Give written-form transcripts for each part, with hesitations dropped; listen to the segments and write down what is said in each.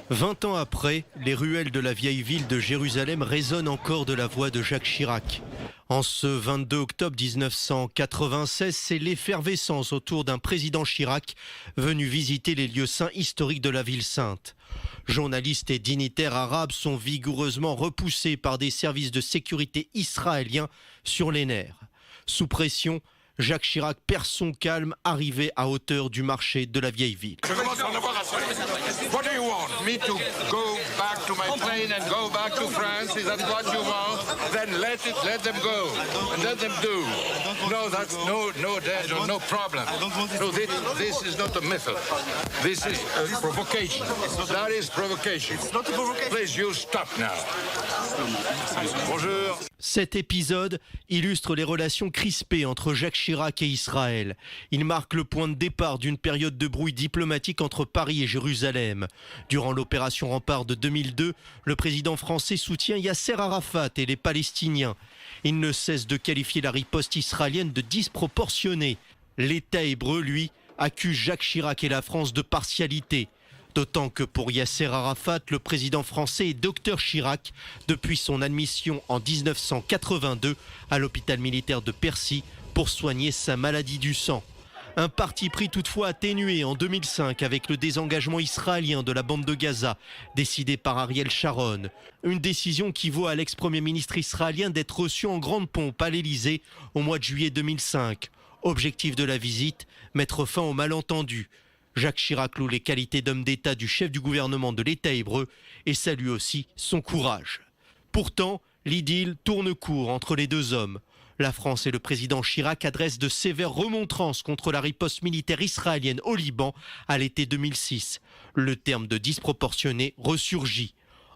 20 ans après, les ruelles de la vieille ville de Jérusalem résonnent encore de la voix de Jacques Chirac. En ce 22 octobre 1996, c'est l'effervescence autour d'un président Chirac venu visiter les lieux saints historiques de la ville sainte. Journalistes et dignitaires arabes sont vigoureusement repoussés par des services de sécurité israéliens sur les nerfs. Sous pression, Jacques Chirac perd son calme, arrivé à hauteur du marché de la vieille ville. Je commence par devoir assurer. What do you want? Me to go back to my plane and go back to France? Is that what you want? Then let them go and let them do. No, that's no danger, no problem. No, this is not a method. This is a provocation. That is provocation. It's not a provocation. Please, you stop now. Bonjour. Cet épisode illustre les relations crispées entre Jacques Chirac et Israël. Il marque le point de départ d'une période de brouille diplomatique entre Paris et Jérusalem. Durant l'opération Rempart de 2002, le président français soutient Yasser Arafat et les Palestiniens. Il ne cesse de qualifier la riposte israélienne de disproportionnée. L'État hébreu, lui, accuse Jacques Chirac et la France de partialité. D'autant que pour Yasser Arafat, le président français est docteur Chirac depuis son admission en 1982 à l'hôpital militaire de Percy pour soigner sa maladie du sang. Un parti pris toutefois atténué en 2005 avec le désengagement israélien de la bande de Gaza, décidé par Ariel Sharon. Une décision qui vaut à l'ex-premier ministre israélien d'être reçu en grande pompe à l'Élysée au mois de juillet 2005. Objectif de la visite, mettre fin aux malentendus. Jacques Chirac loue les qualités d'homme d'État du chef du gouvernement de l'État hébreu et salue aussi son courage. Pourtant, l'idylle tourne court entre les deux hommes. La France et le président Chirac adressent de sévères remontrances contre la riposte militaire israélienne au Liban à l'été 2006. Le terme de disproportionné ressurgit.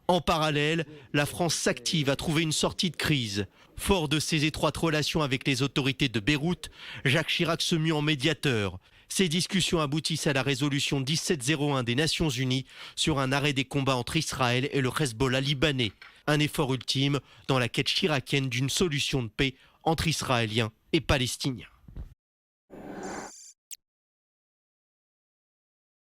En parallèle, la France s'active à trouver une sortie de crise. Fort de ses étroites relations avec les autorités de Beyrouth, Jacques Chirac se mue en médiateur. Ces discussions aboutissent à la résolution 1701 des Nations Unies sur un arrêt des combats entre Israël et le Hezbollah libanais. Un effort ultime dans la quête chiracienne d'une solution de paix entre Israéliens et Palestiniens.